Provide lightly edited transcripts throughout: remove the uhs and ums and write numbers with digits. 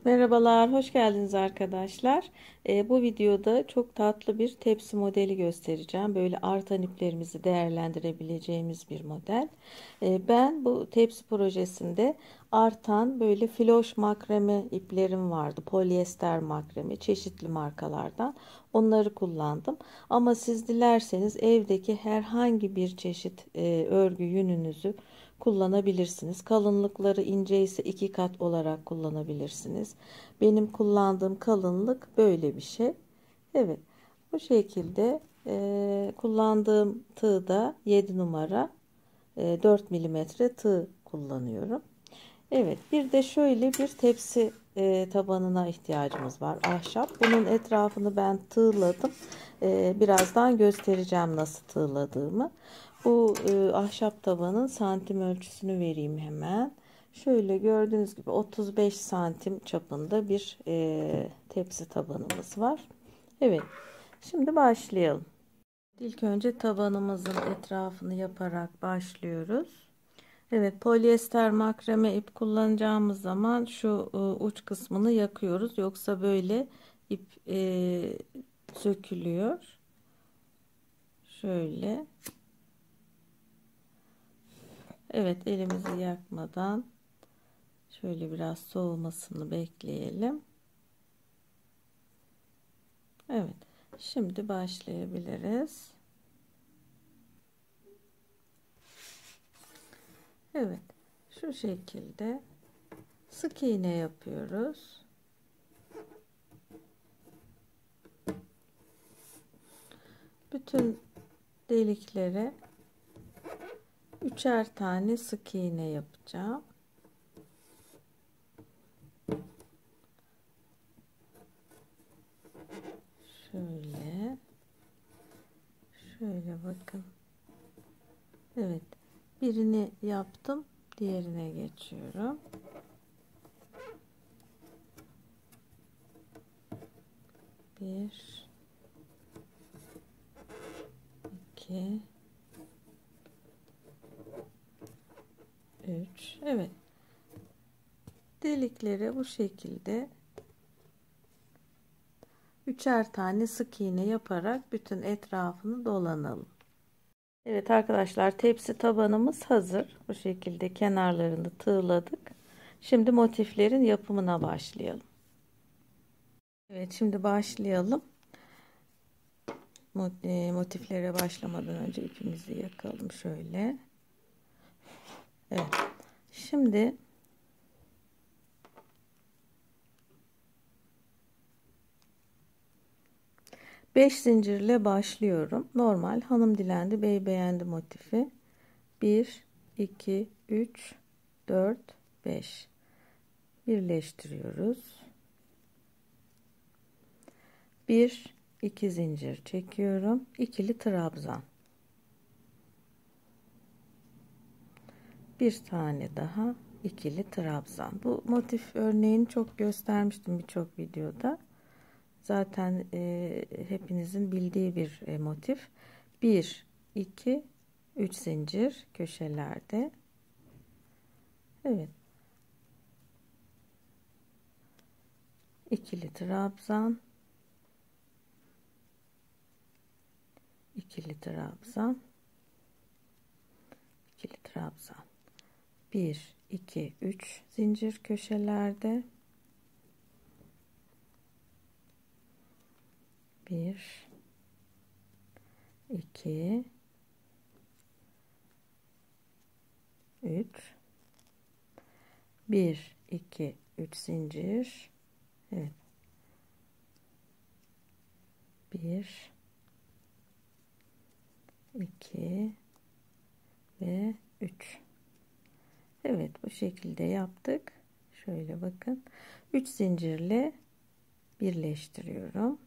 Merhabalar, hoş geldiniz arkadaşlar. Bu videoda çok tatlı bir tepsi modeli göstereceğim. Böyle artan iplerimizi değerlendirebileceğimiz bir model. Ben bu tepsi projesinde artan böyle floş makrame iplerim vardı. Polyester makrame çeşitli markalardan. Onları kullandım. Ama siz dilerseniz evdeki herhangi bir çeşit örgü yününüzü kullanabilirsiniz. Kalınlıkları ince ise 2 kat olarak kullanabilirsiniz. Benim kullandığım kalınlık böyle bir şey. Evet, bu şekilde kullandığım tığ da 7 numara 4 milimetre tığ kullanıyorum. Evet, bir de şöyle bir tepsi tabanına ihtiyacımız var. Ahşap. Bunun etrafını ben tığladım. Birazdan göstereceğim nasıl tığladığımı. Bu ahşap tabanın santim ölçüsünü vereyim hemen. Şöyle gördüğünüz gibi 35 santim çapında bir tepsi tabanımız var. Evet, şimdi başlayalım. İlk önce tabanımızın etrafını yaparak başlıyoruz. Evet, polyester makrame ip kullanacağımız zaman şu uç kısmını yakıyoruz. Yoksa böyle ip sökülüyor. Şöyle. Evet, elimizi yakmadan şöyle biraz soğumasını bekleyelim. Evet, şimdi başlayabiliriz. Evet, şu şekilde sık iğne yapıyoruz. Bütün deliklere üçer tane sık iğne yapacağım. Şöyle bakın. Evet, birini yaptım, diğerine geçiyorum. Bir, iki, üç. Evet, delikleri bu şekilde üçer tane sık iğne yaparak bütün etrafını dolanalım. Evet arkadaşlar, tepsi tabanımız hazır. Bu şekilde kenarlarını tığladık. Şimdi motiflerin yapımına başlayalım. Evet, şimdi başlayalım. Motiflere başlamadan önce ipimizi yakalım şöyle. Evet. Şimdi beş zincirle başlıyorum. Normal hanım dilendi, bey beğendi motifi. 1, 2, 3, 4, 5 birleştiriyoruz. 1, 2 zincir çekiyorum. İkili trabzan. Bir tane daha ikili trabzan. Bu motif örneğini çok göstermiştim birçok videoda. Zaten hepinizin bildiği bir motif. 1, 2, 3 zincir köşelerde. Evet. İkili trabzan. İkili trabzan. İkili trabzan. 1, 2, 3 zincir köşelerde. 1, 2, 3, 1, 2, 3 zincir. Evet. 1, 2 ve 3. Evet, bu şekilde yaptık. Şöyle bakın. 3 zincirle birleştiriyorum.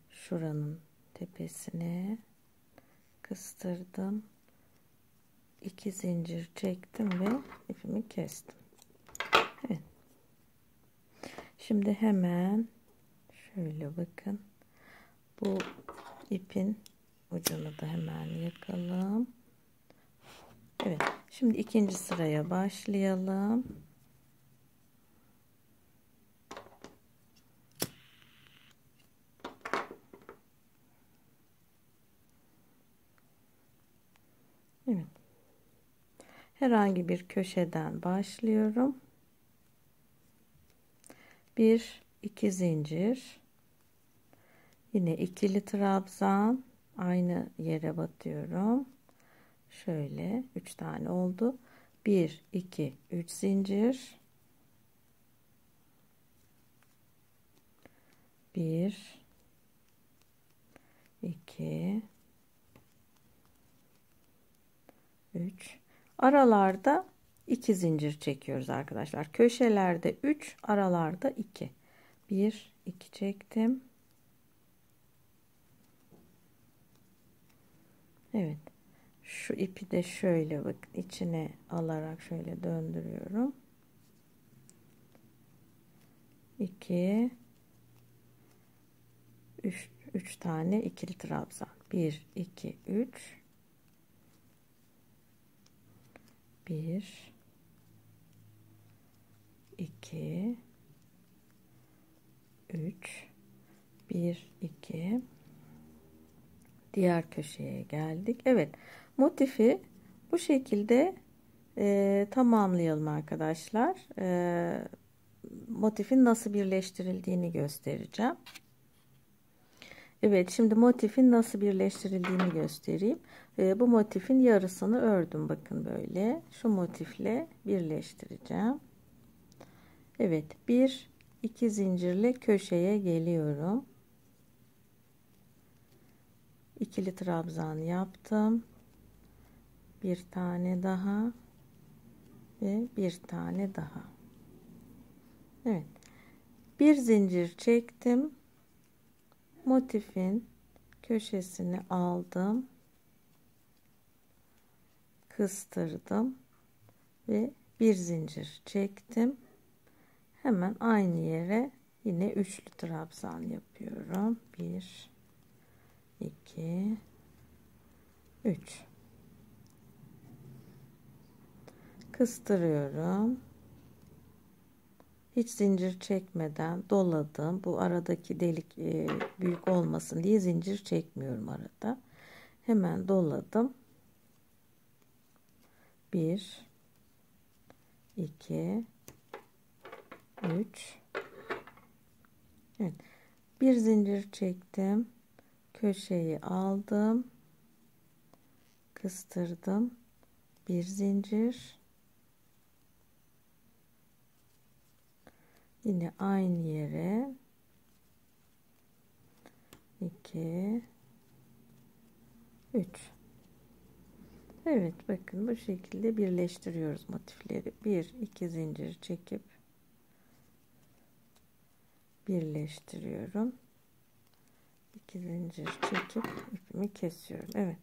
Şuranın tepesine kıstırdım. 2 zincir çektim ve ipimi kestim. Evet. Şimdi hemen şöyle bakın. Bu ipin ucunu da hemen yakalım. Evet. Şimdi ikinci sıraya başlayalım. Evet. Herhangi bir köşeden başlıyorum. 1 2 zincir, yine ikili trabzan, aynı yere batıyorum. Şöyle 3 tane oldu. 1 2 3 zincir, 1 2 3, aralarda 2 zincir çekiyoruz arkadaşlar. Köşelerde 3, aralarda 2. 1 2 çektim. Evet. Şu ipi de şöyle bak içine alarak şöyle döndürüyorum. 2 3 tane ikili trabzan. 1 2 3, 1 2 3, 1 2, diğer köşeye geldik. Evet, motifi bu şekilde tamamlayalım arkadaşlar. Motifin nasıl birleştirildiğini göstereceğim. Evet, şimdi motifin nasıl birleştirildiğini göstereyim. Bu motifin yarısını ördüm, bakın böyle şu motifle birleştireceğim. Evet, 1 2 zincirle köşeye geliyorum. İkili trabzan yaptım. Bir tane daha ve bir tane daha. Evet, bir zincir çektim, motifin köşesini aldım, kıstırdım ve bir zincir çektim. Hemen aynı yere yine üçlü trabzan yapıyorum. 1 2 3, kıstırıyorum. Hiç zincir çekmeden doladım. Bu aradaki delik büyük olmasın diye zincir çekmiyorum arada. Hemen doladım. 1 2 3, evet, bir zincir çektim, köşeyi aldım, kıstırdım, bir zincir, yine aynı yere 2 3. Evet, bakın bu şekilde birleştiriyoruz motifleri. 1 2 zincir çekip birleştiriyorum. 2 zincir çekip ipimi kesiyorum. Evet,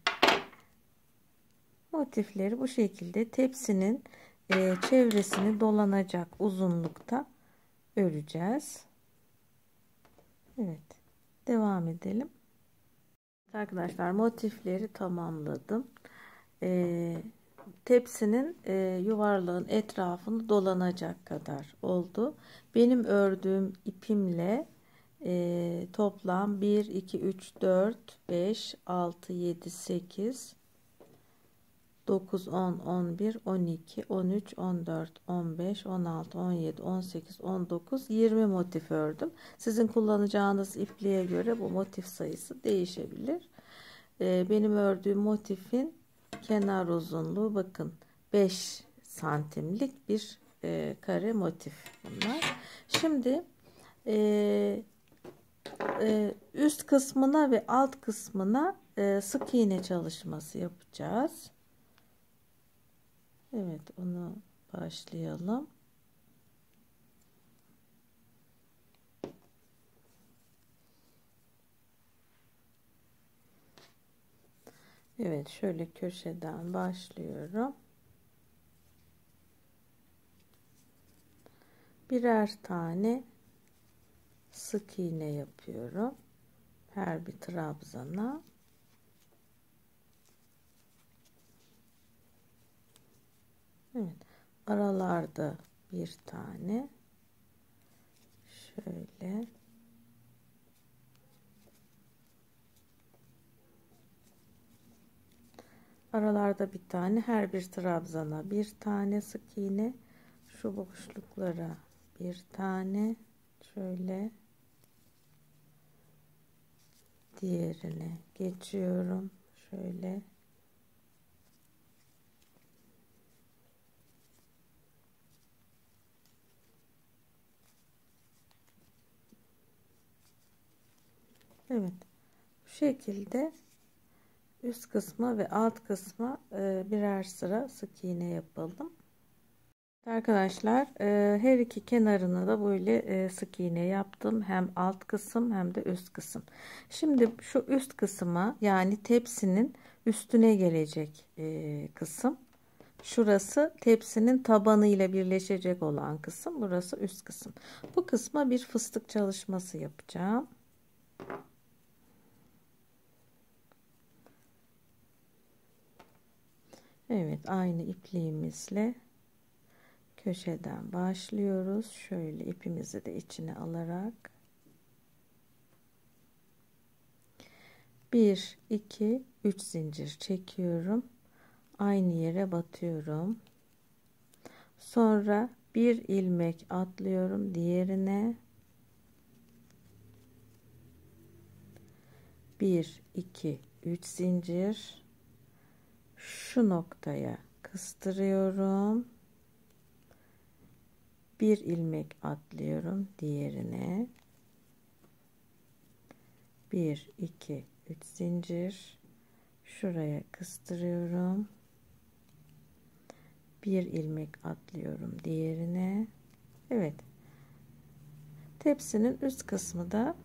motifleri bu şekilde tepsinin çevresini dolanacak uzunlukta öreceğiz. Evet, devam edelim. Arkadaşlar, motifleri tamamladım. Tepsinin yuvarlağın etrafını dolanacak kadar oldu. Benim ördüğüm ipimle toplam 1 2 3 4 5 6 7 8 9 10 11 12 13 14 15 16 17 18 19 20 motif ördüm. Sizin kullanacağınız ipliğe göre bu motif sayısı değişebilir. Benim ördüğüm motifin kenar uzunluğu bakın 5 santimlik bir kare motif bunlar. Şimdi üst kısmına ve alt kısmına sık iğne çalışması yapacağız. Evet, onu başlayalım. Evet, şöyle köşeden başlıyorum. Birer tane sık iğne yapıyorum her bir trabzana. Evet, aralarda bir tane şöyle, Aralarda bir tane, her bir trabzana bir tane sık iğne, şu boşluklara bir tane, şöyle diğerine geçiyorum, şöyle evet, bu şekilde üst kısma ve alt kısma birer sıra sık iğne yapalım. Arkadaşlar her iki kenarına da böyle sık iğne yaptım. Hem alt kısım hem de üst kısım. Şimdi şu üst kısma, yani tepsinin üstüne gelecek kısım. Şurası tepsinin tabanı ile birleşecek olan kısım. Burası üst kısım. Bu kısma bir fıstık çalışması yapacağım. Evet, aynı ipliğimizle köşeden başlıyoruz. Şöyle ipimizi de içine alarak 1 2 3 zincir çekiyorum. Aynı yere batıyorum. Sonra bir ilmek atlıyorum diğerine. 1 2 3 zincir. Şu noktaya kıstırıyorum. Bir ilmek atlıyorum diğerine. 1 2 3 zincir, şuraya kıstırıyorum, bir ilmek atlıyorum diğerine. Evet, tepsinin üst kısmı da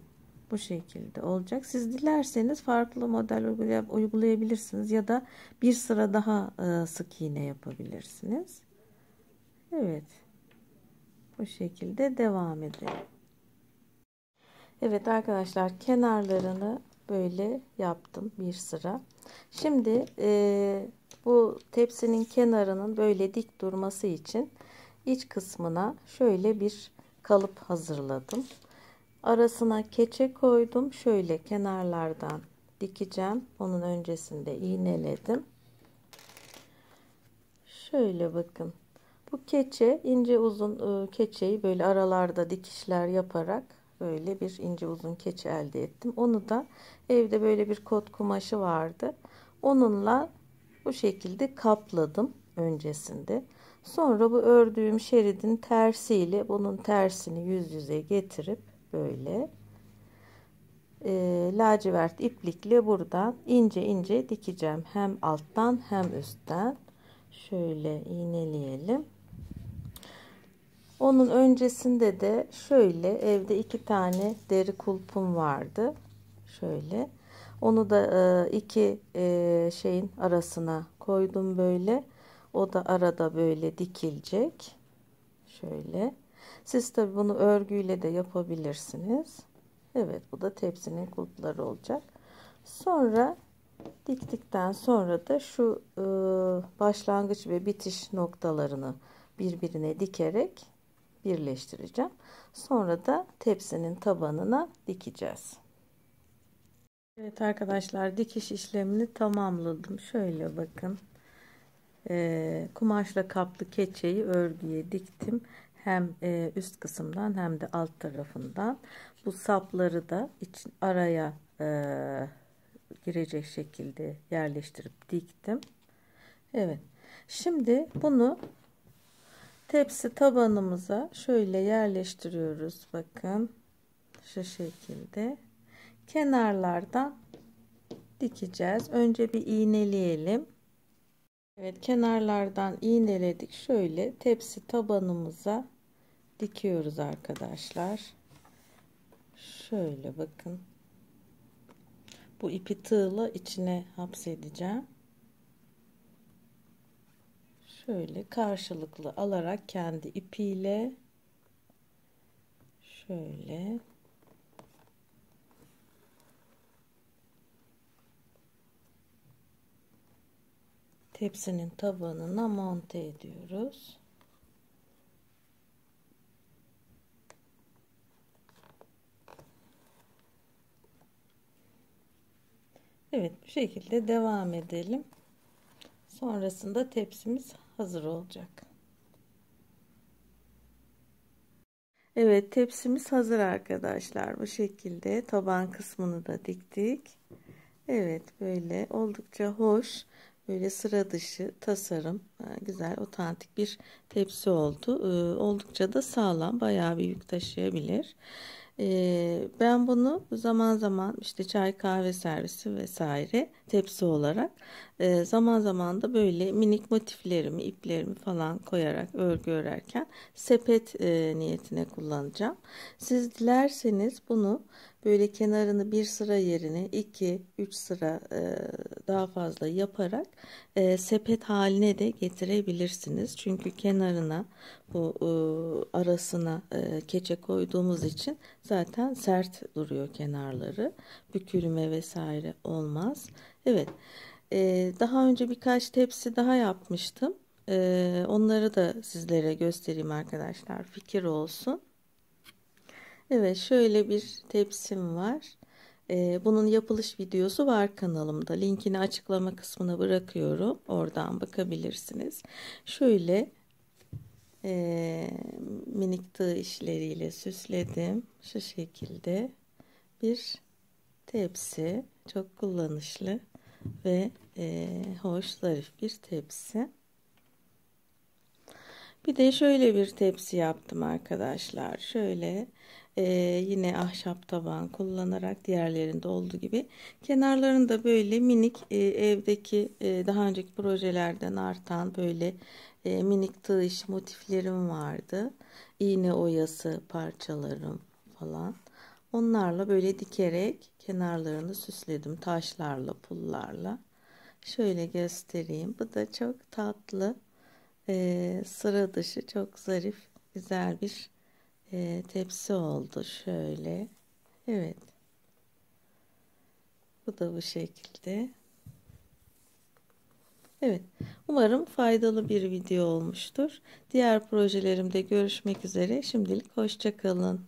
bu şekilde olacak. Siz dilerseniz farklı model uygulayabilirsiniz ya da bir sıra daha sık iğne yapabilirsiniz. Evet, bu şekilde devam edelim. Evet arkadaşlar, kenarlarını böyle yaptım bir sıra. Şimdi bu tepsinin kenarının böyle dik durması için iç kısmına şöyle bir kalıp hazırladım. Arasına keçe koydum. Şöyle kenarlardan dikeceğim. Onun öncesinde iğneledim. Şöyle bakın. Bu keçe, ince uzun keçeyi böyle aralarda dikişler yaparak böyle bir ince uzun keçe elde ettim. Onu da evde böyle bir kot kumaşı vardı. Onunla bu şekilde kapladım öncesinde. Sonra bu ördüğüm şeridin tersiyle bunun tersini yüz yüze getirip böyle lacivert iplikle buradan ince ince dikeceğim. Hem alttan hem üstten. Şöyle iğneleyelim. Onun öncesinde de şöyle evde 2 tane deri kulpum vardı. Şöyle. Onu da iki şeyin arasına koydum böyle. O da arada böyle dikilecek. Şöyle. Siz tabi bunu örgüyle de yapabilirsiniz. Evet, bu da tepsinin kulpları olacak. Sonra diktikten sonra da şu başlangıç ve bitiş noktalarını birbirine dikerek birleştireceğim. Sonra da tepsinin tabanına dikeceğiz. Evet arkadaşlar, dikiş işlemini tamamladım. Şöyle bakın. Kumaşla kaplı keçeyi örgüye diktim. Hem üst kısımdan hem de alt tarafından. Bu sapları da araya girecek şekilde yerleştirip diktim. Evet. Şimdi bunu tepsi tabanımıza şöyle yerleştiriyoruz. Bakın. Şu şekilde. Kenarlardan dikeceğiz. Önce bir iğneleyelim. Evet, kenarlardan iğneledik. Şöyle tepsi tabanımıza dikiyoruz arkadaşlar. Şöyle bakın. Bu ipi tığla içine hapsedeceğim. Şöyle karşılıklı alarak kendi ipiyle şöyle tepsinin tabanına monte ediyoruz. Evet, bu şekilde devam edelim. Sonrasında tepsimiz hazır olacak. Evet, tepsimiz hazır arkadaşlar. Bu şekilde taban kısmını da diktik. Evet, böyle oldukça hoş, böyle sıra dışı tasarım, güzel, otantik bir tepsi oldu. Oldukça da sağlam, bayağı bir yük taşıyabilir. Ben bunu zaman zaman işte çay kahve servisi vesaire tepsi olarak, zaman zaman da böyle minik motiflerimi, iplerimi falan koyarak örgü örerken sepet niyetine kullanacağım. Siz dilerseniz bunu böyle kenarını bir sıra yerine 2-3 sıra daha fazla yaparak sepet haline de getirebilirsiniz. Çünkü kenarına bu arasına keçe koyduğumuz için zaten sert duruyor kenarları. Bükülme vesaire olmaz. Evet. Daha önce birkaç tepsi daha yapmıştım. Onları da sizlere göstereyim arkadaşlar. Fikir olsun. Evet, şöyle bir tepsim var. Bunun yapılış videosu var kanalımda. Linkini açıklama kısmına bırakıyorum. Oradan bakabilirsiniz. Şöyle minik tığ işleriyle süsledim. Şu şekilde bir tepsi. Çok kullanışlı ve hoş, zarif bir tepsi. Bir de şöyle bir tepsi yaptım arkadaşlar. Şöyle yine ahşap taban kullanarak diğerlerinde olduğu gibi kenarlarında böyle minik evdeki daha önceki projelerden artan böyle minik tığ iş motiflerim vardı. İğne oyası parçalarım falan. Onlarla böyle dikerek kenarlarını süsledim taşlarla, pullarla. Şöyle göstereyim. Bu da çok tatlı. Sıra dışı çok zarif, güzel bir tepsi oldu şöyle. Evet, bu da bu şekilde. Evet, umarım faydalı bir video olmuştur. Diğer projelerimde görüşmek üzere. Şimdilik hoşça kalın.